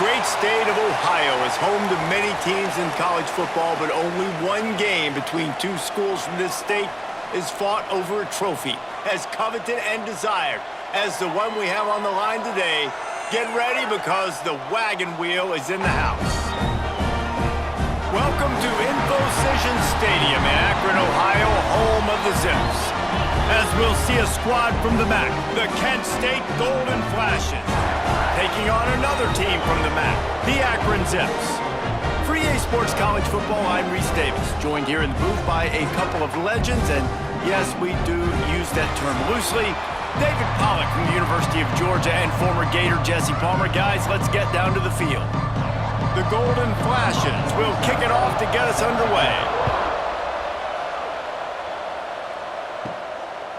great state of Ohio is home to many teams in college football, but only one game between two schools from this state is fought over a trophy as coveted and desired as the one we have on the line today. Get ready because the wagon wheel is in the house. Welcome to InfoCision Stadium in Akron, Ohio, home of the Zips. As we'll see a squad from the MAC, the Kent State Golden Flashes, taking on another team from the MAC, the Akron Zips. For EA Sports College Football, I'm Reese Davis, joined here in the booth by a couple of legends, and yes, we do use that term loosely. David Pollack from the University of Georgia and former Gator Jesse Palmer. Guys, let's get down to the field. The Golden Flashes will kick it off to get us underway.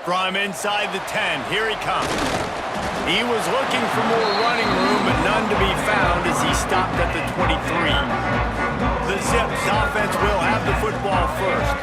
From inside the 10, here he comes. He was looking for more running room, but none to be found as he stopped at the 23. The Zips offense will have the football first.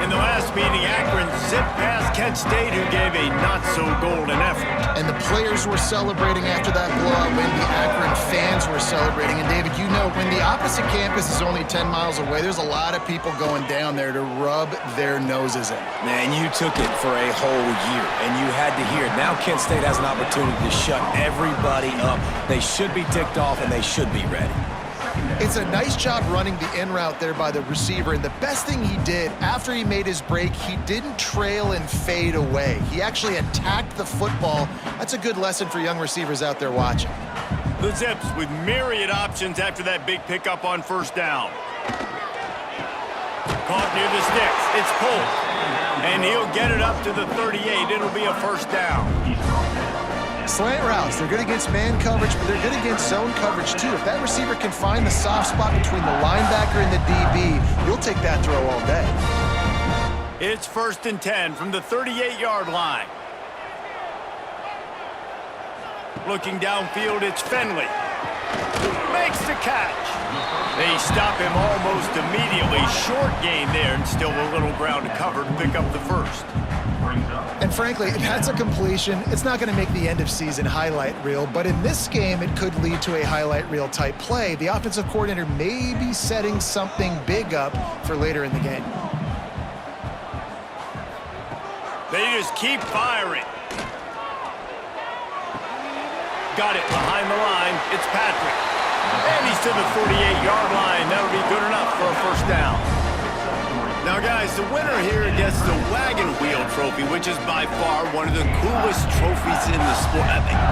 In the last meeting, Akron zipped past Kent State, who gave a not-so-golden effort. And the players were celebrating after that blowout win. The Akron fans were celebrating. And, David, you know, when the opposite campus is only 10 miles away, there's a lot of people going down there to rub their noses in. Man, you took it for a whole year, and you had to hear it. Now Kent State has an opportunity to shut everybody up. They should be ticked off, and they should be ready. It's a nice job running the in route there by the receiver, and the best thing he did after he made his break, he didn't trail and fade away. He actually attacked the football. That's a good lesson for young receivers out there watching. The Zips with myriad options after that big pickup on first down. Caught near the sticks. It's pulled. And he'll get it up to the 38. It'll be a first down. Slant routes, they're good against man coverage, but they're good against zone coverage too. If that receiver can find the soft spot between the linebacker and the DB, you'll take that throw all day. It's 1st and 10 from the 38-yard line. Looking downfield, it's Finley. Makes the catch. They stop him almost immediately. Short gain there, and still a little ground to cover to pick up the first. And frankly, that's a completion. It's not going to make the end of season highlight reel, but in this game, it could lead to a highlight reel type play. The offensive coordinator may be setting something big up for later in the game. They just keep firing. Got it behind the line. It's Patrick. And he's to the 48-yard line. That'll be good enough for a first down. Now, guys, the winner here gets the Wagon Wheel Trophy, which is by far one of the coolest trophies in the sport.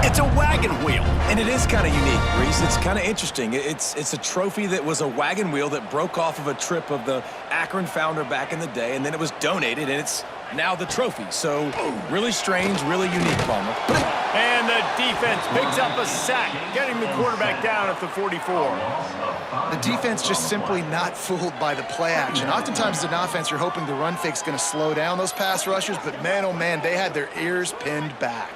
It's a wagon wheel. And it is kind of unique, Reese. It's kind of interesting. It's a trophy that was a wagon wheel that broke off of a trip of the Akron founder back in the day, and then it was donated, and it's now the trophy. So, really strange, really unique, Palmer. And the defense picks up a sack, getting the quarterback down at the 44. The defense just simply not fooled by the play action. Oftentimes as an offense, you're hoping the run fake's going to slow down those pass rushers, but man, oh man, they had their ears pinned back.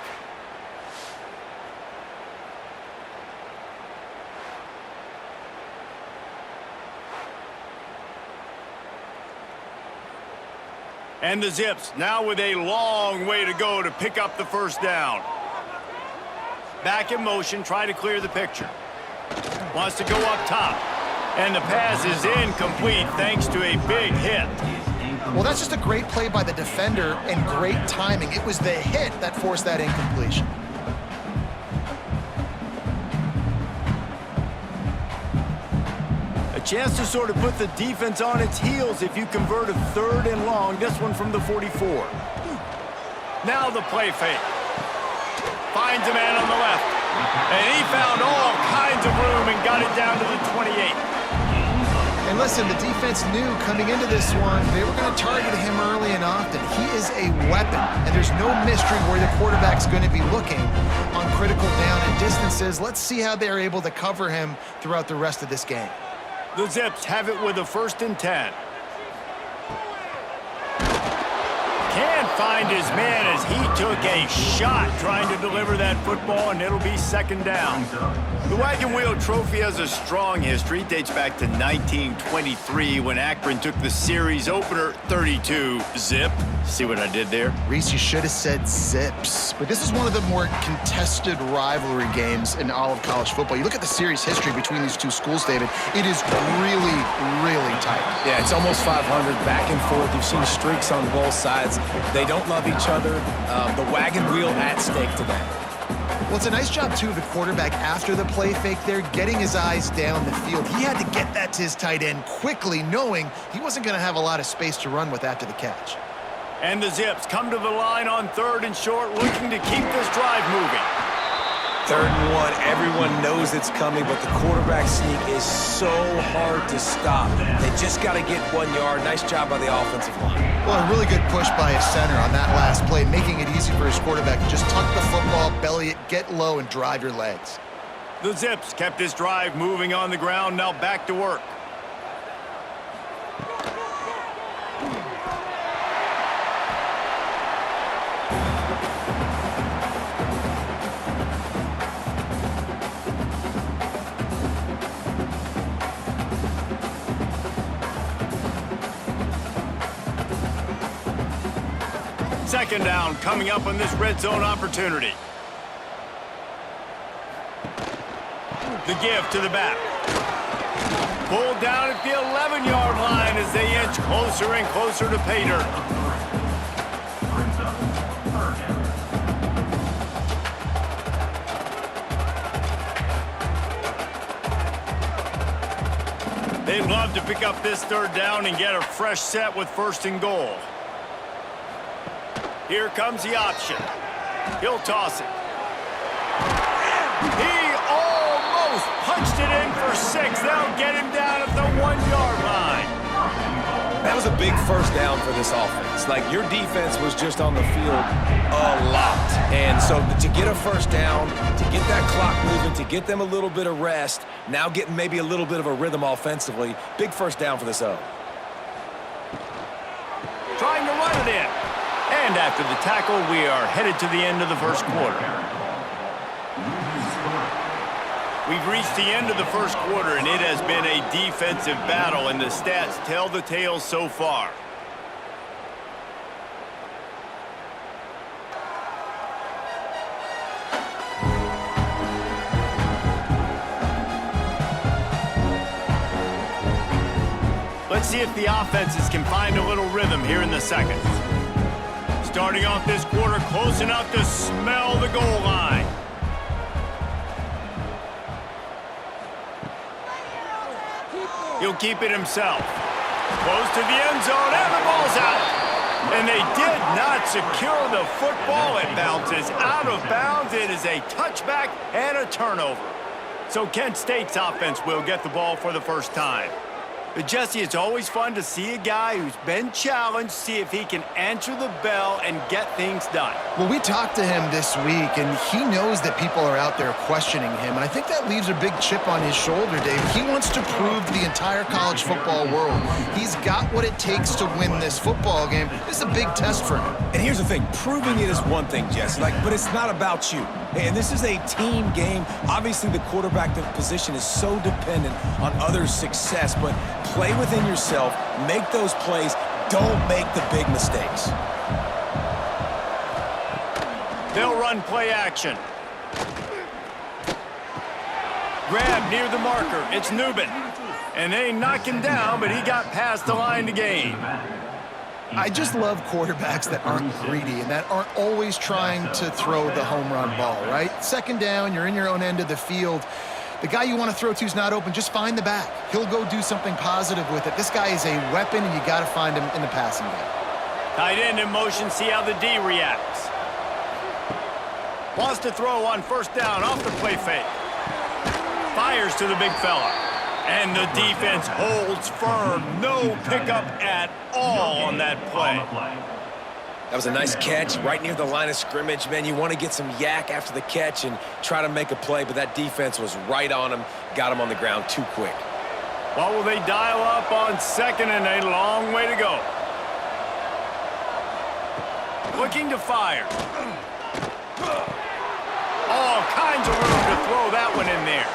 And the Zips now with a long way to go to pick up the first down. Back in motion, try to clear the picture. Wants to go up top. And the pass is incomplete thanks to a big hit. Well, that's just a great play by the defender and great timing. It was the hit that forced that incompletion. A chance to sort of put the defense on its heels if you convert a 3rd and long. This one from the 44. Now the play fake. Finds a man on the left. And he found all kinds of room and got it down to the 28. And listen, the defense knew coming into this one, they were going to target him early and often. He is a weapon, and there's no mystery where the quarterback's going to be looking on critical down and distances. Let's see how they're able to cover him throughout the rest of this game. The Zips have it with a 1st and 10. can't find his man as he took a shot trying to deliver that football, and it'll be second down. The Wagon Wheel Trophy has a strong history. It dates back to 1923 when Akron took the series opener 32-zip. See what I did there? Reese, you should have said zips. But this is one of the more contested rivalry games in all of college football. You look at the series history between these two schools, David, it is really, really tight. Yeah, it's almost 500, back and forth. You've seen streaks on both sides. They don't love each other. The wagon wheel at stake to them. Well, it's a nice job, too, of the quarterback after the play fake there, getting his eyes down the field. He had to get that to his tight end quickly, knowing he wasn't going to have a lot of space to run with after the catch. And the Zips come to the line on 3rd and short, looking to keep this drive moving. 3rd and 1, everyone knows it's coming, but the quarterback sneak is so hard to stop. They just got to get 1 yard. Nice job by the offensive line. Well, a really good push by his center on that last play, making it easy for his quarterback to just tuck the football, belly it, get low, and drive your legs. The Zips kept this drive moving on the ground, now back to work. Second down coming up on this red zone opportunity. The give to the back. Pulled down at the 11-yard line as they inch closer and closer to pay dirt. They'd love to pick up this 3rd down and get a fresh set with 1st and goal. Here comes the option. He'll toss it. He almost punched it in for 6. They'll get him down at the 1-yard line. That was a big 1st down for this offense. Like, your defense was just on the field a lot. And so to get a 1st down, to get that clock moving, to get them a little bit of rest, now getting maybe a little bit of a rhythm offensively, big 1st down for this O. Trying to run it in. And after the tackle, we are headed to the end of the 1st quarter. We've reached the end of the 1st quarter, and it has been a defensive battle, and the stats tell the tale so far. Let's see if the offenses can find a little rhythm here in the 2nd. Starting off this quarter close enough to smell the goal line. He'll keep it himself. Close to the end zone, and the ball's out. And they did not secure the football. It bounces out of bounds. It is a touchback and a turnover. So Kent State's offense will get the ball for the 1st time. But Jesse, it's always fun to see a guy who's been challenged, see if he can answer the bell and get things done. Well, we talked to him this week, and he knows that people are out there questioning him, and I think that leaves a big chip on his shoulder, Dave. He wants to prove to the entire college football world he's got what it takes to win this football game. This is a big test for him. And here's the thing, proving it is one thing, Jesse, but it's not about you. And this is a team game. Obviously, the quarterback position is so dependent on others' success, but play within yourself, make those plays, don't make the big mistakes. They'll run play action. Grab near the marker, it's Newman. And they knock him down, but he got past the line to gain. I just love quarterbacks that aren't greedy and that aren't always trying to throw the home run ball, right? 2nd down, you're in your own end of the field. The guy you want to throw to is not open. Just find the back. He'll go do something positive with it. This guy is a weapon, and you got to find him in the passing game. Tight end in motion, see how the D reacts. Wants to throw on 1st down off the play fake. Fires to the big fella. And the defense holds firm. No pickup at all on that play. That was a nice catch right near the line of scrimmage. Man, you want to get some yak after the catch and try to make a play, but that defense was right on him, got him on the ground too quick. What will they dial up on 2nd and a long way to go? Looking to fire. All kinds of room to throw that one in there.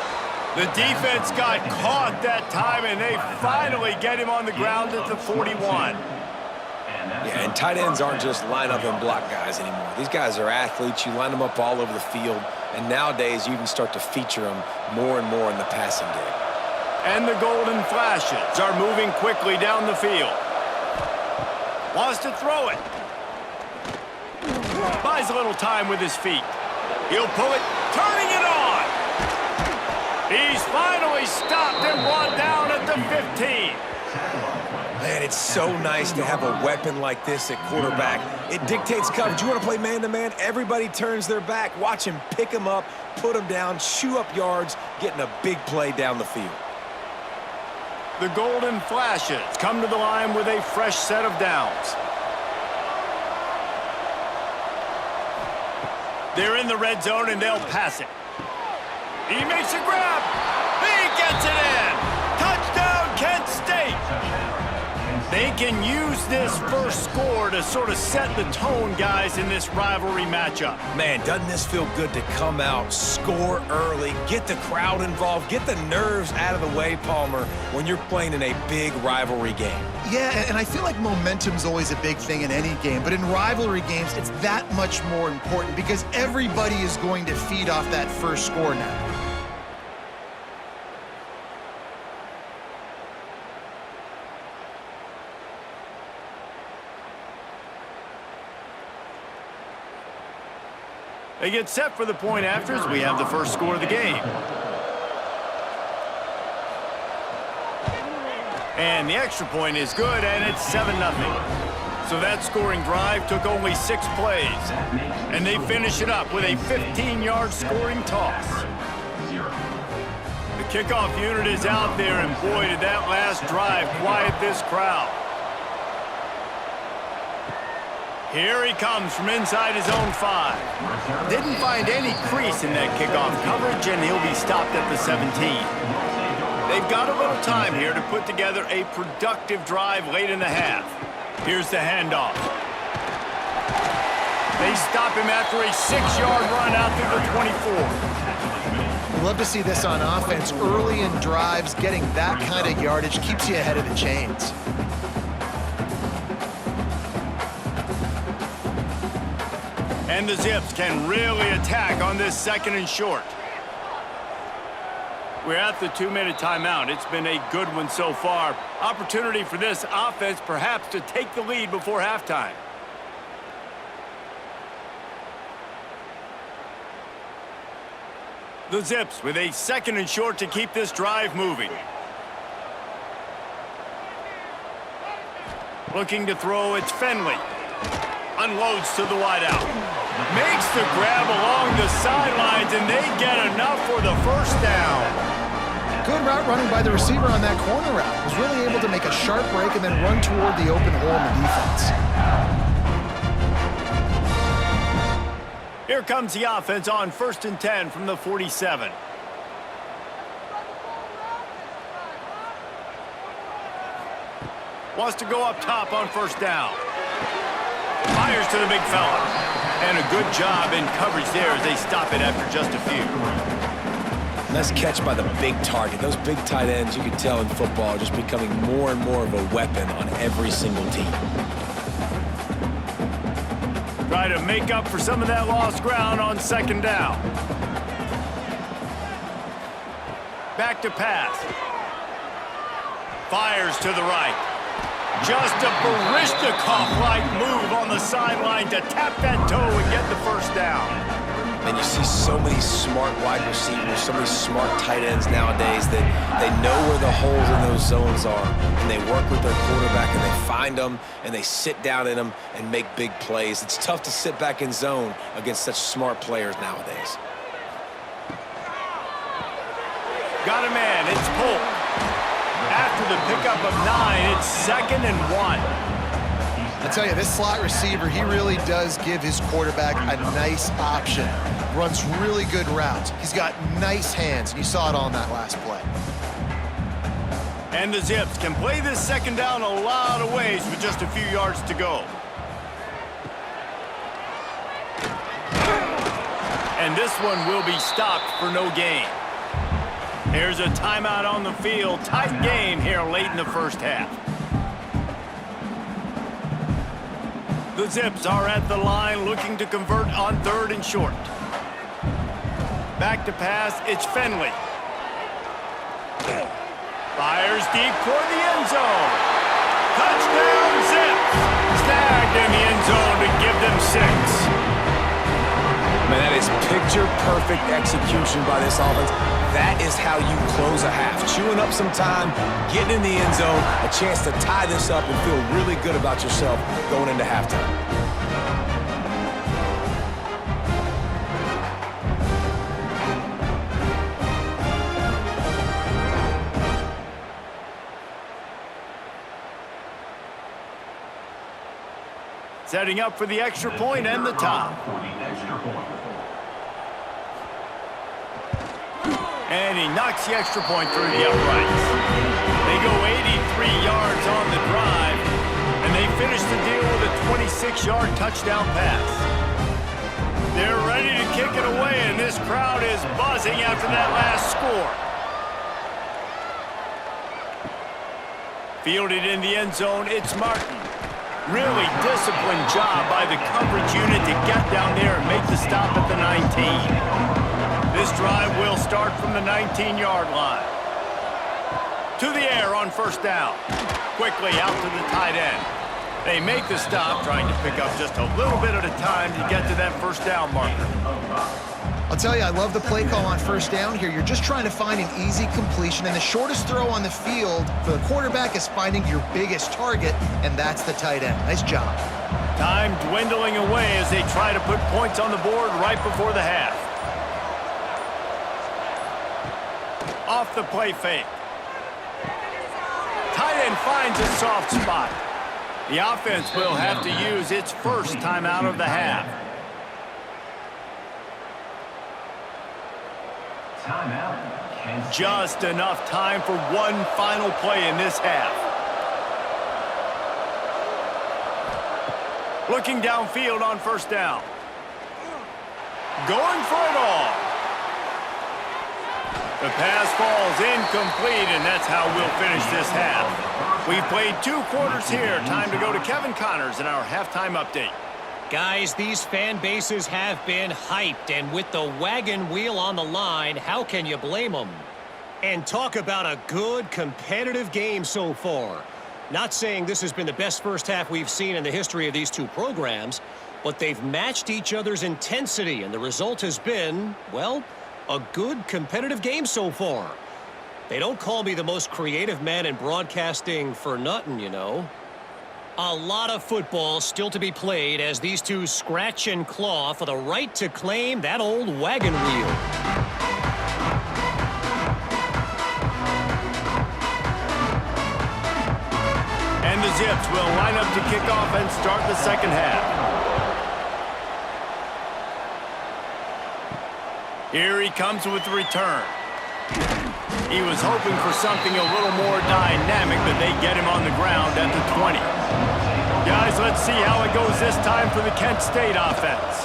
The defense got caught that time, and they finally get him on the ground at the 41. Yeah, and tight ends aren't just line up and block guys anymore. These guys are athletes. You line them up all over the field, and nowadays you can start to feature them more and more in the passing game. And the Golden Flashes are moving quickly down the field. Wants to throw it. Buys a little time with his feet. He'll pull it, turning it on. He's finally stopped and brought down at the 15. Man, it's so nice to have a weapon like this at quarterback. It dictates coverage. You want to play man-to-man? Everybody turns their back. Watch him pick him up, put him down, chew up yards, getting a big play down the field. The Golden Flashes come to the line with a fresh set of downs. They're in the red zone, and they'll pass it. He makes a grab. He gets it in. Touchdown, Kent State. They can use this first score to sort of set the tone, guys, in this rivalry matchup. Man, doesn't this feel good to come out, score early, get the crowd involved, get the nerves out of the way, Palmer, when you're playing in a big rivalry game? Yeah, and I feel like momentum's always a big thing in any game, but in rivalry games, it's that much more important because everybody is going to feed off that first score now. They get set for the point after as we have the first score of the game. And the extra point is good, and it's 7-0. So that scoring drive took only 6 plays. And they finish it up with a 15-yard scoring toss. The kickoff unit is out there, and boy, did that last drive quiet this crowd. Here he comes from inside his own 5. Didn't find any crease in that kickoff coverage, and he'll be stopped at the 17. They've got a little time here to put together a productive drive late in the half. Here's the handoff. They stop him after a 6-yard run out through the 24. Love to see this on offense. Early in drives, getting that kind of yardage keeps you ahead of the chains. And the Zips can really attack on this 2nd and short. We're at the 2-minute timeout. It's been a good one so far. Opportunity for this offense perhaps to take the lead before halftime. The Zips with a 2nd and short to keep this drive moving. Looking to throw, it's Finley. Unloads to the wideout. Makes the grab along the sidelines, and they get enough for the first down. Good route running by the receiver on that corner route. Was really able to make a sharp break and then run toward the open hole in the defense. Here comes the offense on 1st and 10 from the 47. Wants to go up top on 1st down. Fires to the big fella. And a good job in coverage there as they stop it after just a few. Nice catch by the big target. Those big tight ends, you can tell in football, are just becoming more and more of a weapon on every single team. Try to make up for some of that lost ground on 2nd down. Back to pass. Fires to the right. Just a Barishnikov-like move on the sideline to tap that toe and get the first down. And you see so many smart wide receivers, so many smart tight ends nowadays that they know where the holes in those zones are, and they work with their quarterback, and they find them, and they sit down in them and make big plays. It's tough to sit back in zone against such smart players nowadays. Got a man, it's Polk. After the pickup of 9, it's 2nd and 1. I tell you, this slot receiver, he really does give his quarterback a nice option. Runs really good routes. He's got nice hands, and you saw it all in that last play. And the Zips can play this 2nd down a lot of ways with just a few yards to go. And this one will be stopped for no gain. Here's a timeout on the field. Tight game here late in the first half. The Zips are at the line looking to convert on 3rd and short. Back to pass, it's Finley. Fires deep toward the end zone. Touchdown Zips! Snagged in the end zone to give them 6. Man, that is picture-perfect execution by this offense. That is how you close a half. Chewing up some time, getting in the end zone, a chance to tie this up and feel really good about yourself going into halftime. Setting up for the extra point and the top. And he knocks the extra point through the uprights. They go 83 yards on the drive, and they finish the deal with a 26-yard touchdown pass. They're ready to kick it away, and this crowd is buzzing after that last score. Fielded in the end zone, it's Martin. Really disciplined job by the coverage unit to get down there and make the stop at the 19. This drive will start from the 19-yard line. To the air on 1st down. Quickly out to the tight end. They make the stop, trying to pick up just a little bit at a time to get to that 1st down marker. I'll tell you, I love the play call on 1st down here. You're just trying to find an easy completion, and the shortest throw on the field for the quarterback is finding your biggest target, and that's the tight end. Nice job. Time dwindling away as they try to put points on the board right before the half. Off the play fake. Tight end finds a soft spot. The offense will have to use its first timeout of the half. Just enough time for one final play in this half. Looking downfield on 1st down. Going for it all. The pass falls incomplete, and that's how we'll finish this half. We've played 2 quarters here. Time to go to Kevin Connors in our halftime update. Guys, these fan bases have been hyped, and with the wagon wheel on the line, how can you blame them? And talk about a good, competitive game so far. Not saying this has been the best first half we've seen in the history of these 2 programs, but they've matched each other's intensity, and the result has been, well, a good competitive game so far. They don't call me the most creative man in broadcasting for nothing, you know. A lot of football still to be played as these 2 scratch and claw for the right to claim that old wagon wheel. And the Zips will line up to kick off and start the second half. Here he comes with the return. He was hoping for something a little more dynamic, but they get him on the ground at the 20. Guys, let's see how it goes this time for the Kent State offense.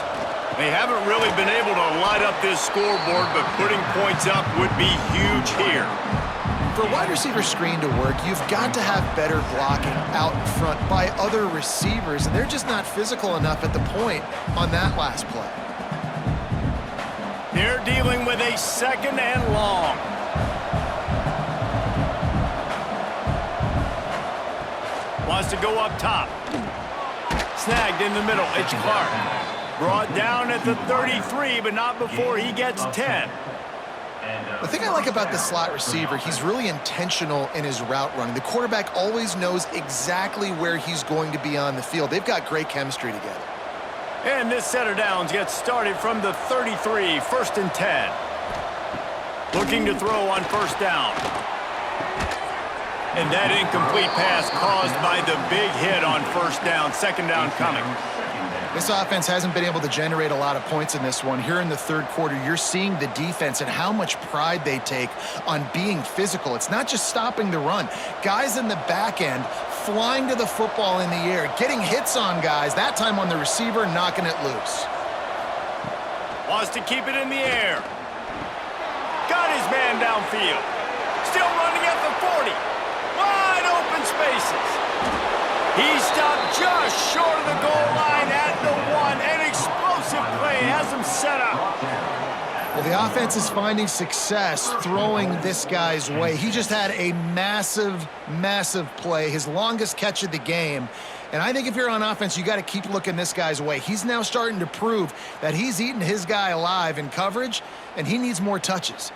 They haven't really been able to light up this scoreboard, but putting points up would be huge here. For a wide receiver screen to work, you've got to have better blocking out in front by other receivers, and they're just not physical enough at the point on that last play. They're dealing with a 2nd and long. Wants to go up top. Snagged in the middle. It's Clark. Brought down at the 33, but not before he gets 10. The thing I like about the slot receiver, he's really intentional in his route running. The quarterback always knows exactly where he's going to be on the field. They've got great chemistry together. And this set of downs gets started from the 33, 1st and 10. Looking to throw on 1st down. And that incomplete pass caused by the big hit on 1st down, 2nd down coming. This offense hasn't been able to generate a lot of points in this one. Here in the 3rd quarter, you're seeing the defense and how much pride they take on being physical. It's not just stopping the run. Guys in the back end flying to the football in the air, getting hits on guys, that time on the receiver, knocking it loose. Wants to keep it in the air. Got his man downfield. Still running at the 40. Wide open spaces. He stopped just short of the goal line at the 1. An explosive play has him set up. Well, the offense is finding success throwing this guy's way. He just had a massive, massive play, his longest catch of the game. And I think if you're on offense, you got to keep looking this guy's way. He's now starting to prove that he's eating his guy alive in coverage, and he needs more touches.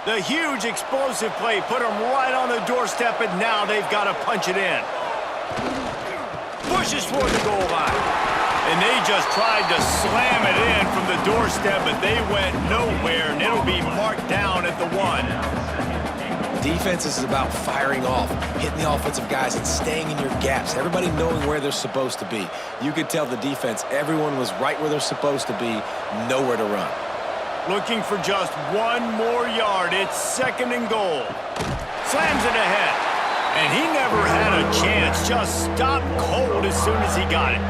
The huge explosive play put them right on the doorstep, and now they've got to punch it in. Pushes toward the goal line. And they just tried to slam it in from the doorstep, but they went nowhere, and it'll be marked down at the 1. Defense is about firing off, hitting the offensive guys, and staying in your gaps. Everybody knowing where they're supposed to be. You could tell the defense, everyone was right where they're supposed to be, nowhere to run. Looking for just 1 more yard. It's 2nd and goal. Slams it ahead. And he never had a chance. Just stopped cold as soon as he got it.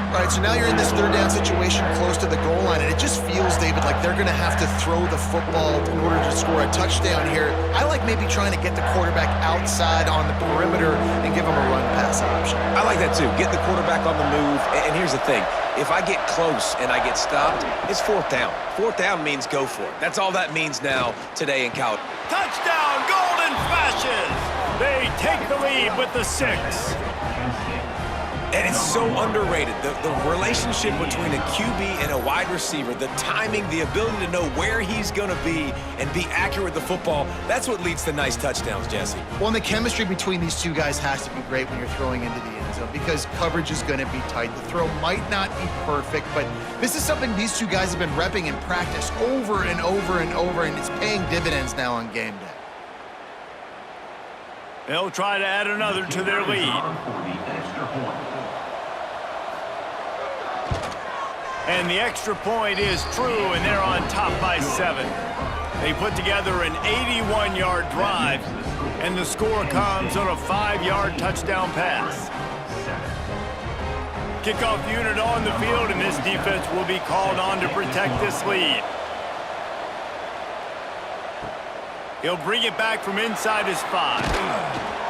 All right, so now you're in this 3rd down situation close to the goal line, and it just feels, David, like they're going to have to throw the football in order to score a touchdown here. I like maybe trying to get the quarterback outside on the perimeter and give him a run-pass option. I like that too. Get the quarterback on the move. And here's the thing. If I get close and I get stopped, it's 4th down. 4th down means go for it. That's all that means now today in college. Touchdown, Golden Flashes! They take the lead with the 6. And it's so underrated. The relationship between a QB and a wide receiver, the timing, the ability to know where he's going to be and be accurate with the football, that's what leads to nice touchdowns, Jesse. Well, and the chemistry between these two guys has to be great when you're throwing into the end zone because coverage is going to be tight. The throw might not be perfect, but this is something these two guys have been repping in practice over and over and over, and it's paying dividends now on game day. They'll try to add another to their lead. And the extra point is true, and they're on top by 7. They put together an 81-yard drive, and the score comes on a 5-yard touchdown pass. Kickoff unit on the field, and this defense will be called on to protect this lead. He'll bring it back from inside his 5.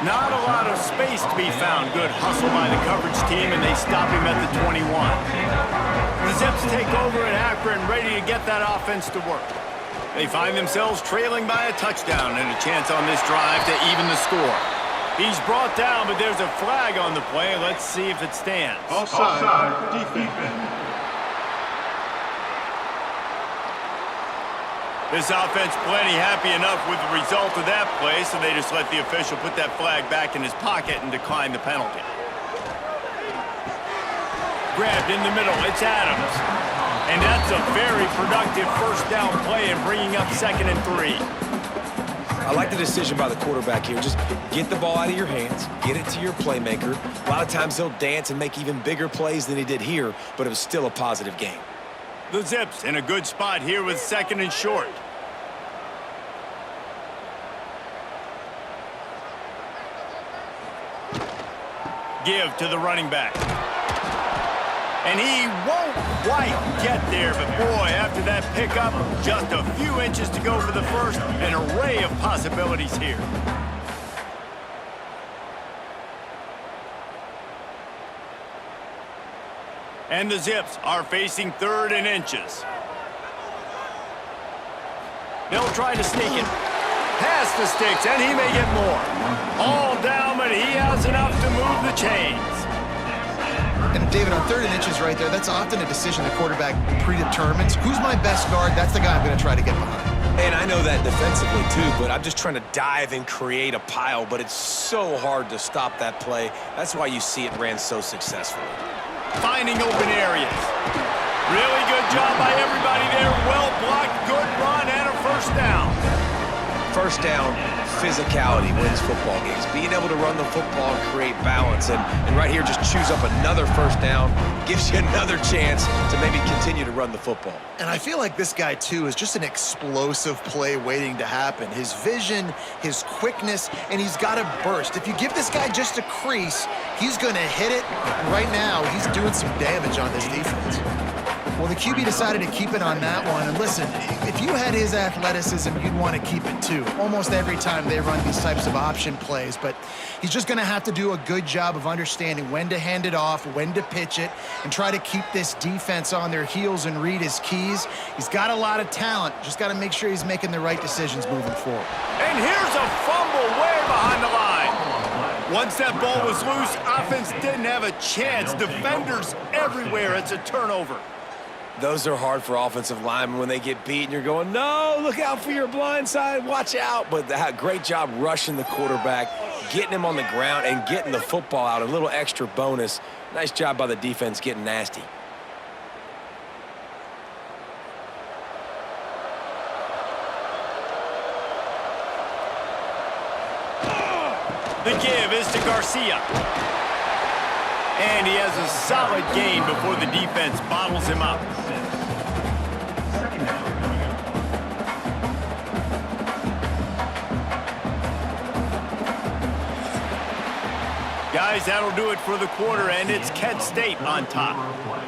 Not a lot of space to be found. Good hustle by the coverage team, and they stop him at the 21. The Zips take over in Akron, ready to get that offense to work. They find themselves trailing by a touchdown and a chance on this drive to even the score. He's brought down, but there's a flag on the play. Let's see if it stands. Offside, defense. This offense plenty happy enough with the result of that play, so they just let the official put that flag back in his pocket and decline the penalty. Grabbed in the middle, it's Adams. And that's a very productive 1st down play and bringing up 2nd and 3. I like the decision by the quarterback here. Just get the ball out of your hands, get it to your playmaker. A lot of times he'll dance and make even bigger plays than he did here, but it was still a positive game. The Zips in a good spot here with 2nd and short. Give to the running back. And he won't quite get there, but boy, after that pickup, just a few inches to go for the first, an array of possibilities here. And the Zips are facing 3rd and inches. They'll try to sneak it. Past the sticks, and he may get more. All down, but he has enough to move the chains. And David, on 3rd and inches right there, that's often a decision the quarterback predetermines. Who's my best guard? That's the guy I'm going to try to get behind. And I know that defensively too, but I'm just trying to dive and create a pile, but it's so hard to stop that play. That's why you see it ran so successfully. Finding open areas. Really good job by everybody there. Well blocked, good run, and a 1st down. 1st down, physicality wins football games. Being able to run the football and create balance. And right here, just choose up another first down, gives you another chance to maybe continue to run the football. And I feel like this guy, too, is just an explosive play waiting to happen. His vision, his quickness, and he's got a burst. If you give this guy just a crease, he's going to hit it. And right now, he's doing some damage on this defense. Well, the QB decided to keep it on that one. And listen, if you had his athleticism, you'd want to keep it too. Almost every time they run these types of option plays. But he's just going to have to do a good job of understanding when to hand it off, when to pitch it, and try to keep this defense on their heels and read his keys. He's got a lot of talent. Just got to make sure he's making the right decisions moving forward. And here's a fumble way behind the line. Once that ball was loose, offense didn't have a chance. Defenders everywhere. It's a turnover. Those are hard for offensive linemen when they get beat and you're going, no, look out for your blind side, watch out. But great job rushing the quarterback, getting him on the ground and getting the football out. A little extra bonus. Nice job by the defense getting nasty. The give is to Garcia. And he has a solid gain before the defense bottles him up. Guys, that'll do it for the quarter, and it's Kent State on top.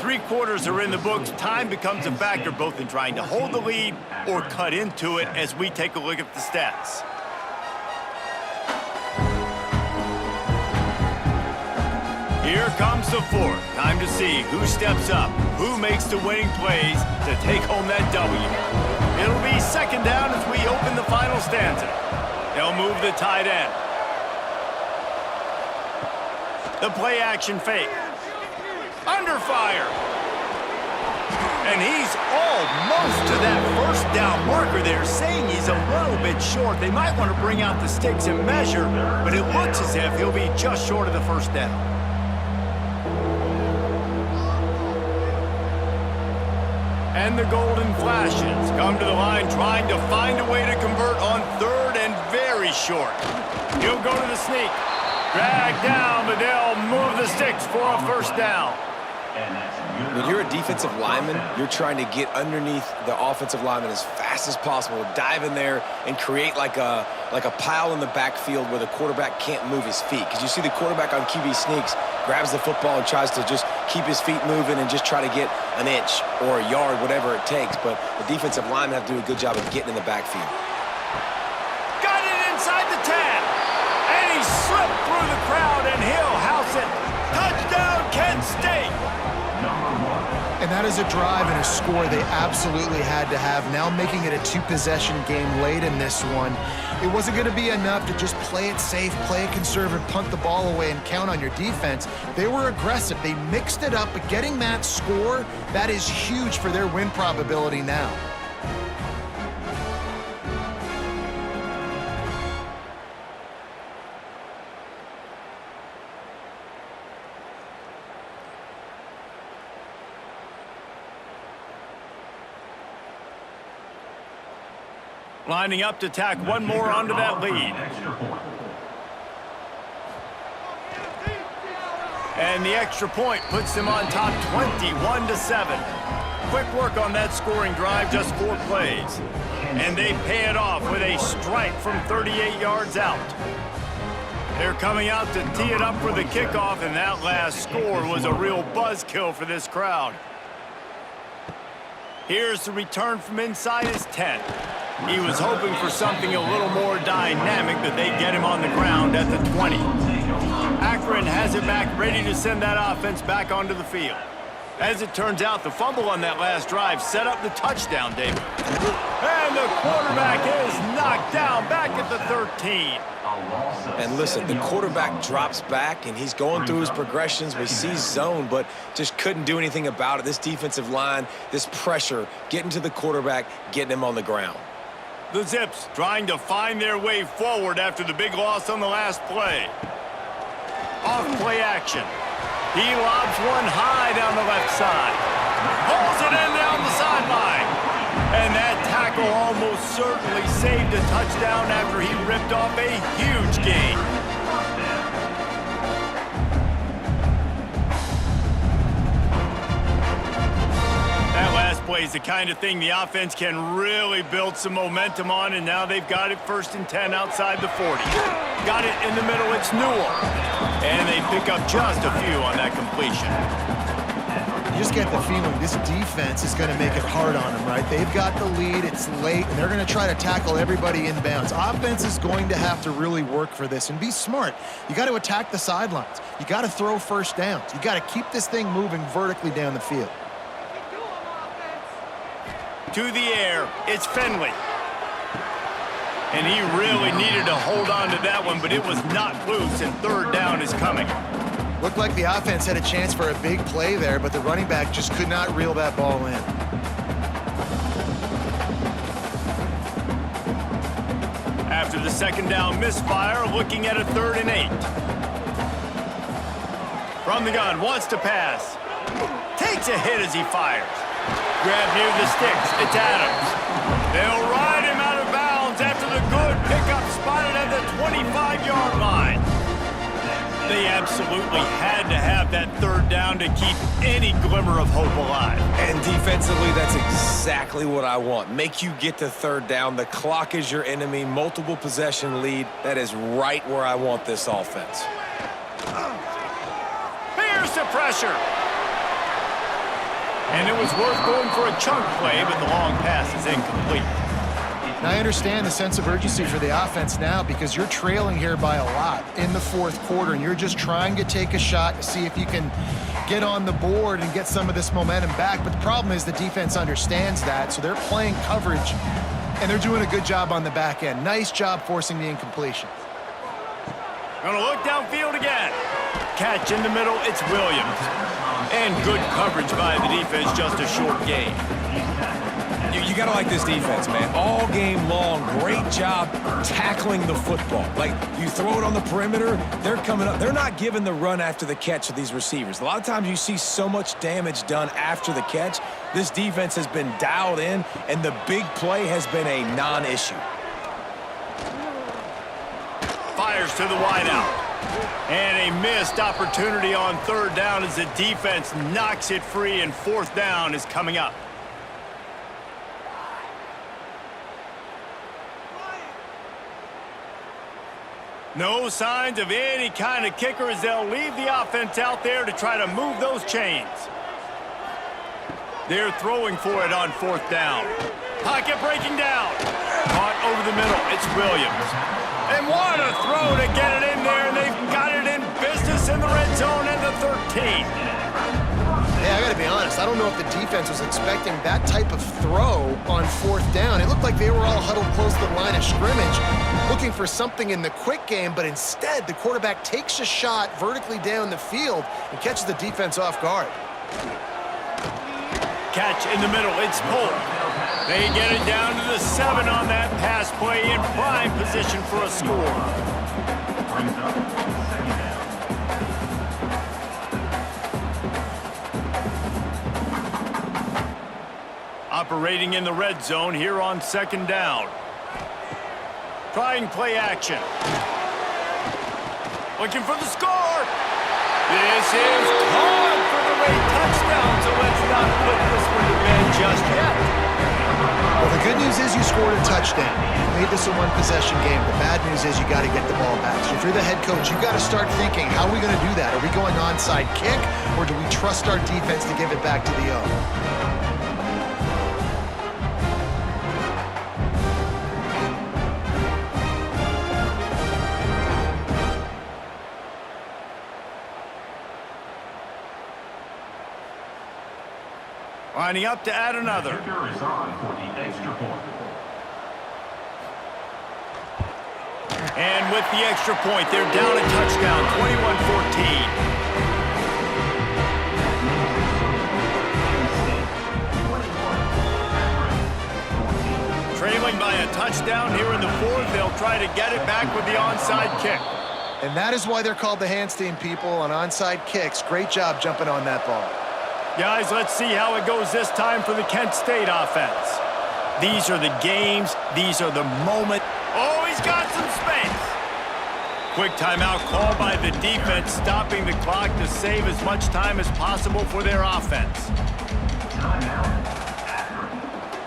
3 quarters are in the books. Time becomes a factor both in trying to hold the lead or cut into it as we take a look at the stats. Here comes the fourth. Time to see who steps up, who makes the winning plays to take home that W. It'll be second down as we open the final stanza. They'll move the tight end. The play action fake. Under fire. And he's almost to that first down marker there, saying he's a little bit short. They might want to bring out the sticks and measure, but it looks as if he'll be just short of the first down. And the Golden Flashes come to the line trying to find a way to convert on third and very short. He'll go to the sneak. Drag down, but they'll move the sticks for a first down. When you're a defensive lineman, you're trying to get underneath the offensive lineman as fast as possible, dive in there and create like a pile in the backfield where the quarterback can't move his feet. Because you see the quarterback on QB sneaks, grabs the football and tries to just keep his feet moving and just try to get an inch or a yard, whatever it takes. But the defensive linemen have to do a good job of getting in the backfield. Got it inside the 10. And he slipped through the crowd and he'll house it. Touchdown, Kent State. And that is a drive and a score they absolutely had to have. Now making it a 2-possession game late in this one. It wasn't going to be enough to just play it safe, play it conservative, punt the ball away, and count on your defense. They were aggressive. They mixed it up, but getting that score, that is huge for their win probability now. Lining up to tack one more onto that lead. And the extra point puts them on top 21-7. Quick work on that scoring drive, just 4 plays. And they pay it off with a strike from 38 yards out. They're coming out to tee it up for the kickoff, and that last score was a real buzzkill for this crowd. Here's the return from inside his 10. He was hoping for something a little more dynamic, but they get him on the ground at the 20. Akron has it back, ready to send that offense back onto the field. As it turns out, the fumble on that last drive set up the touchdown, David. And the quarterback is knocked down back at the 13. And listen, the quarterback drops back, and he's going through his progressions. We see zone, but just couldn't do anything about it. This defensive line, this pressure, getting to the quarterback, getting him on the ground. The Zips trying to find their way forward after the big loss on the last play. Off play action. He lobs one high down the left side. Pulls it in down the sideline. And that tackle almost certainly saved a touchdown after he ripped off a huge gain. That last play is the kind of thing the offense can really build some momentum on, and now they've got it 1st and 10 outside the 40. Got it in the middle, it's Newell. And they pick up just a few on that completion. You just get the feeling this defense is going to make it hard on them, right? They've got the lead, it's late, and they're going to try to tackle everybody inbounds. Offense is going to have to really work for this and be smart. You got to attack the sidelines. You got to throw first downs. You got to keep this thing moving vertically down the field. To the air, it's Finley. And he really needed to hold on to that one, but it was not loose, and 3rd down is coming. Looked like the offense had a chance for a big play there, but the running back just could not reel that ball in. After the 2nd down misfire, looking at a 3rd and 8. From the gun, wants to pass. Takes a hit as he fires. Grab near the sticks, it's Adams. They'll ride him out of bounds after the good pickup spotted at the 25-yard line. They absolutely had to have that 3rd down to keep any glimmer of hope alive. And defensively, that's exactly what I want. Make you get to 3rd down. The clock is your enemy. Multiple possession lead. That is right where I want this offense. Here's the pressure. And it was worth going for a chunk play, but the long pass is incomplete. Now, I understand the sense of urgency for the offense now because you're trailing here by a lot in the 4th quarter, and you're just trying to take a shot to see if you can get on the board and get some of this momentum back. But the problem is the defense understands that, so they're playing coverage, and they're doing a good job on the back end. Nice job forcing the incompletion. Gonna look downfield again. Catch in the middle, it's Williams. And good coverage by the defense, just a short gain. You got to like this defense, man. All game long, great job tackling the football. Like, you throw it on the perimeter, they're coming up. They're not giving the run after the catch of these receivers. A lot of times you see so much damage done after the catch. This defense has been dialed in, and the big play has been a non-issue. Fires to the wideout. And a missed opportunity on 3rd down as the defense knocks it free, and 4th down is coming up. No signs of any kind of kicker as they'll leave the offense out there to try to move those chains. They're throwing for it on 4th down. Pocket breaking down. Caught over the middle. It's Williams. And what a throw to get it in there, and they've got it in business in the red zone at the 13. Yeah, I got to be honest. I don't know if the defense was expecting that type of throw on 4th down. It looked like they were all huddled close to the line of scrimmage, looking for something in the quick game, but instead the quarterback takes a shot vertically down the field and catches the defense off guard. Catch in the middle, it's Polk. They get it down to the 7 on that pass play, in prime position for a score. Operating in the red zone here on 2nd down. Trying play action. Looking for the score. This is caught for the late touchdown, so let's not put this one to bed just yet. Well, the good news is you scored a touchdown. You made this a one-possession game. The bad news is you got to get the ball back. So if you're the head coach, you got to start thinking, how are we going to do that? Are we going onside kick, or do we trust our defense to give it back to the O? Lining up to add another. Kicker is on for the extra point. And with the extra point, they're down a touchdown, 21-14. Trailing by a touchdown here in the 4th, they'll try to get it back with the onside kick. And that is why they're called the Handstand people on onside kicks. Great job jumping on that ball. Guys, let's see how it goes this time for the Kent State offense. These are the games. These are the moments. Oh, he's got some space. Quick timeout called by the defense, stopping the clock to save as much time as possible for their offense.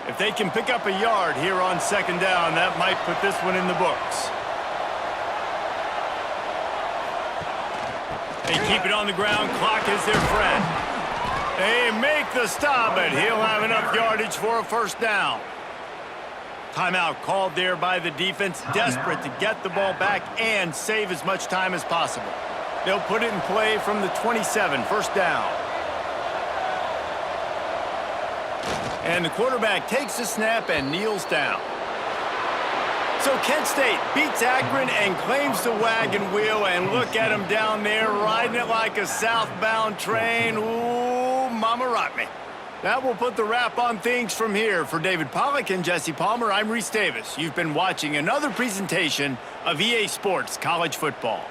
If they can pick up a yard here on second down, that might put this one in the books. They keep it on the ground. Clock is their friend. They make the stop, but he'll have enough yardage for a first down. Timeout called there by the defense, desperate to get the ball back and save as much time as possible. They'll put it in play from the 27, first down. And the quarterback takes the snap and kneels down. So Kent State beats Akron and claims the wagon wheel, and look at him down there riding it like a southbound train. Ooh, mama rock me. That will put the wrap on things from here. For David Pollack and Jesse Palmer, I'm Reese Davis. You've been watching another presentation of EA Sports College Football.